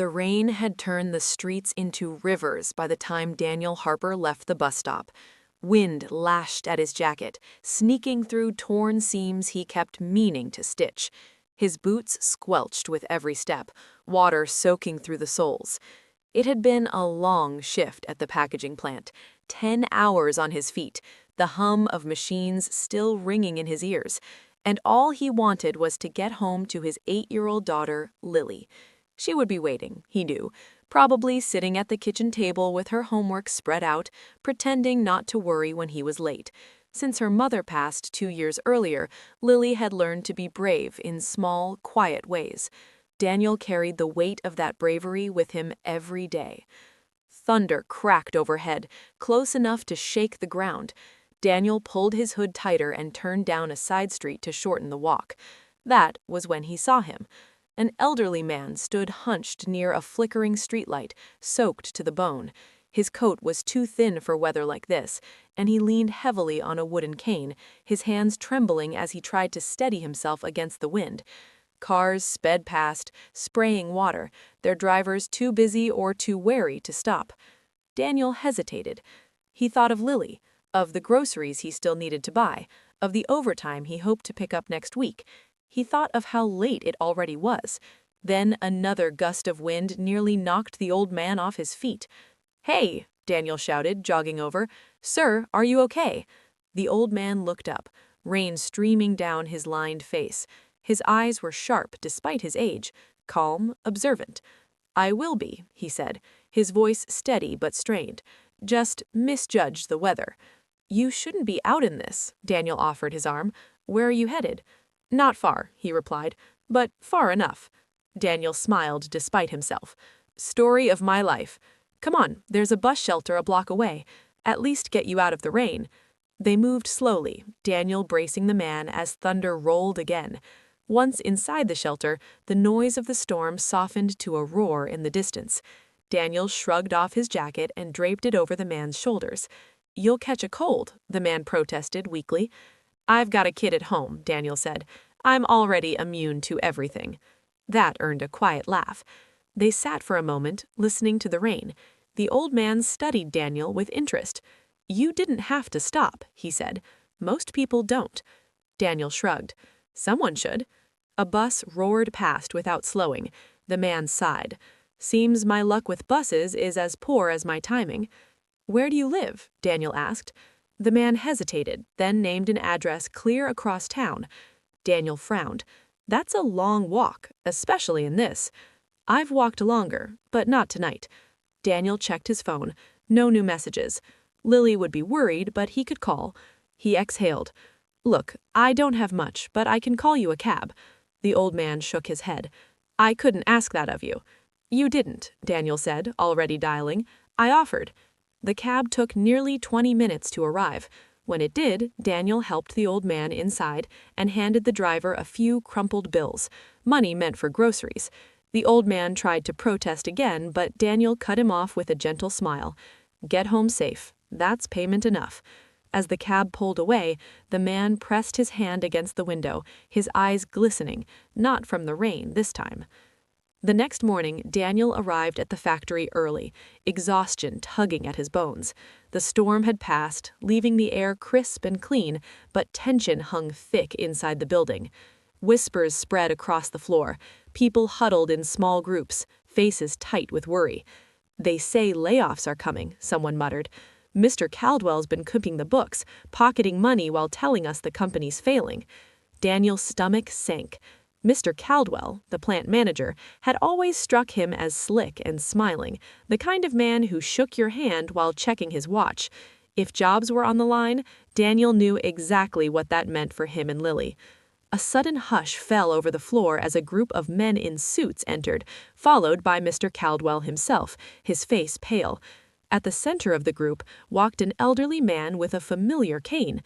The rain had turned the streets into rivers by the time Daniel Harper left the bus stop. Wind lashed at his jacket, sneaking through torn seams he kept meaning to stitch. His boots squelched with every step, water soaking through the soles. It had been a long shift at the packaging plant, 10 hours on his feet, the hum of machines still ringing in his ears, and all he wanted was to get home to his 8-year-old daughter, Lily. She would be waiting, he knew, probably sitting at the kitchen table with her homework spread out, pretending not to worry when he was late. Since her mother passed 2 years earlier, Lily had learned to be brave in small, quiet ways. Daniel carried the weight of that bravery with him every day. Thunder cracked overhead, close enough to shake the ground. Daniel pulled his hood tighter and turned down a side street to shorten the walk. That was when he saw him. An elderly man stood hunched near a flickering streetlight, soaked to the bone. His coat was too thin for weather like this, and he leaned heavily on a wooden cane, his hands trembling as he tried to steady himself against the wind. Cars sped past, spraying water, their drivers too busy or too wary to stop. Daniel hesitated. He thought of Lily, of the groceries he still needed to buy, of the overtime he hoped to pick up next week. He thought of how late it already was. Then another gust of wind nearly knocked the old man off his feet. "Hey!" Daniel shouted, jogging over. "Sir, are you okay?" The old man looked up, rain streaming down his lined face. His eyes were sharp despite his age, calm, observant. "I will be," he said, his voice steady but strained. "Just misjudged the weather." "You shouldn't be out in this," Daniel offered his arm. "Where are you headed?" "Not far," he replied, "but far enough." Daniel smiled despite himself. "Story of my life. Come on, there's a bus shelter a block away. At least get you out of the rain." They moved slowly, Daniel bracing the man as thunder rolled again. Once inside the shelter, the noise of the storm softened to a roar in the distance. Daniel shrugged off his jacket and draped it over the man's shoulders. "You'll catch a cold," the man protested weakly. "I've got a kid at home," Daniel said. "I'm already immune to everything." That earned a quiet laugh. They sat for a moment, listening to the rain. The old man studied Daniel with interest. "You didn't have to stop," he said. "Most people don't." Daniel shrugged. "Someone should." A bus roared past without slowing. The man sighed. "Seems my luck with buses is as poor as my timing." "Where do you live?" Daniel asked. The man hesitated, then named an address clear across town. Daniel frowned. "That's a long walk, especially in this." "I've walked longer, but not tonight." Daniel checked his phone. No new messages. Lily would be worried, but he could call. He exhaled. "Look, I don't have much, but I can call you a cab." The old man shook his head. "I couldn't ask that of you." "You didn't," Daniel said, already dialing. "I offered." The cab took nearly 20 minutes to arrive. When it did, Daniel helped the old man inside and handed the driver a few crumpled bills, money meant for groceries. The old man tried to protest again, but Daniel cut him off with a gentle smile. "Get home safe. That's payment enough." As the cab pulled away, the man pressed his hand against the window, his eyes glistening, not from the rain this time. The next morning, Daniel arrived at the factory early, exhaustion tugging at his bones. The storm had passed, leaving the air crisp and clean, but tension hung thick inside the building. Whispers spread across the floor, people huddled in small groups, faces tight with worry. "They say layoffs are coming," someone muttered. "Mr. Caldwell's been cooking the books, pocketing money while telling us the company's failing." Daniel's stomach sank. Mr. Caldwell, the plant manager, had always struck him as slick and smiling, the kind of man who shook your hand while checking his watch. If jobs were on the line, Daniel knew exactly what that meant for him and Lily. A sudden hush fell over the floor as a group of men in suits entered, followed by Mr. Caldwell himself, his face pale. At the center of the group walked an elderly man with a familiar cane.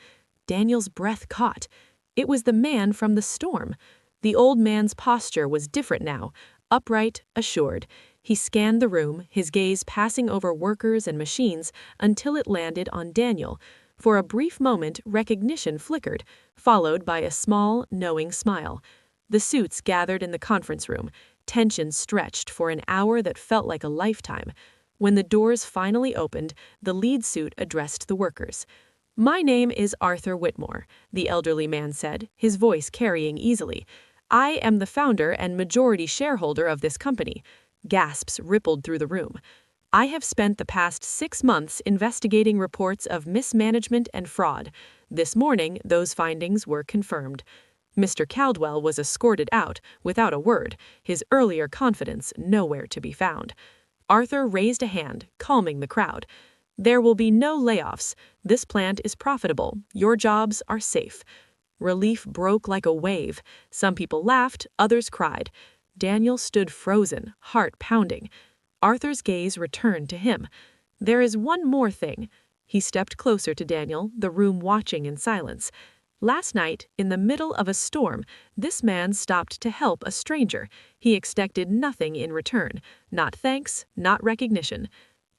Daniel's breath caught. It was the man from the storm. The old man's posture was different now, upright, assured. He scanned the room, his gaze passing over workers and machines until it landed on Daniel. For a brief moment, recognition flickered, followed by a small, knowing smile. The suits gathered in the conference room. Tension stretched for an hour that felt like a lifetime. When the doors finally opened, the lead suit addressed the workers. "My name is Arthur Whitmore," the elderly man said, his voice carrying easily. "I am the founder and majority shareholder of this company." Gasps rippled through the room. "I have spent the past 6 months investigating reports of mismanagement and fraud. This morning, those findings were confirmed." Mr. Caldwell was escorted out without a word, his earlier confidence nowhere to be found. Arthur raised a hand, calming the crowd. "There will be no layoffs. This plant is profitable. Your jobs are safe." Relief broke like a wave. Some people laughed, others cried. Daniel stood frozen, heart pounding. Arthur's gaze returned to him. "There is one more thing." He stepped closer to Daniel, the room watching in silence. "Last night, in the middle of a storm, this man stopped to help a stranger. He expected nothing in return. Not thanks, not recognition."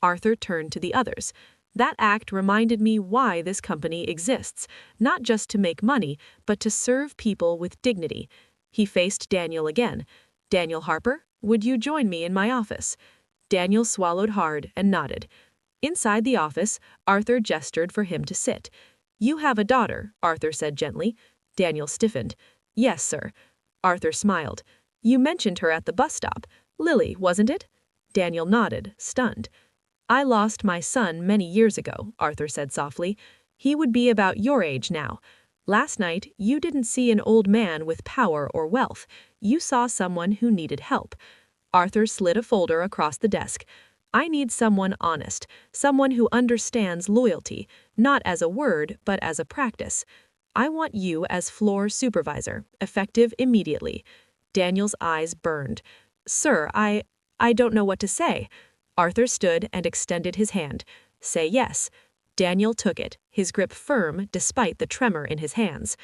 Arthur turned to the others. "That act reminded me why this company exists, not just to make money, but to serve people with dignity." He faced Daniel again. "Daniel Harper, would you join me in my office?" Daniel swallowed hard and nodded. Inside the office, Arthur gestured for him to sit. "You have a daughter," Arthur said gently. Daniel stiffened. "Yes, sir." Arthur smiled. "You mentioned her at the bus stop. Lily, wasn't it?" Daniel nodded, stunned. "I lost my son many years ago," Arthur said softly. "He would be about your age now. Last night, you didn't see an old man with power or wealth. You saw someone who needed help." Arthur slid a folder across the desk. "I need someone honest, someone who understands loyalty, not as a word, but as a practice. I want you as floor supervisor, effective immediately." Daniel's eyes burned. "Sir, I don't know what to say." Arthur stood and extended his hand. "Say yes." Daniel took it, his grip firm despite the tremor in his hands.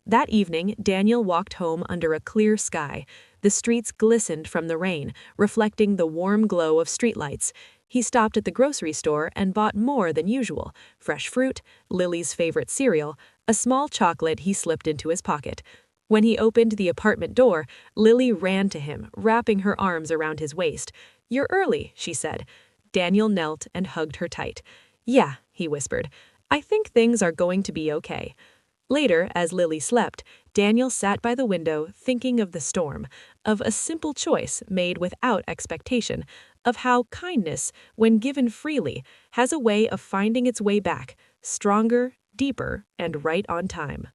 That evening, Daniel walked home under a clear sky. The streets glistened from the rain, reflecting the warm glow of streetlights. He stopped at the grocery store and bought more than usual: fresh fruit, Lily's favorite cereal, a small chocolate he slipped into his pocket. When he opened the apartment door, Lily ran to him, wrapping her arms around his waist. "You're early," she said. Daniel knelt and hugged her tight. "Yeah," he whispered. "I think things are going to be okay." Later, as Lily slept, Daniel sat by the window thinking of the storm, of a simple choice made without expectation, of how kindness, when given freely, has a way of finding its way back, stronger, deeper, and right on time.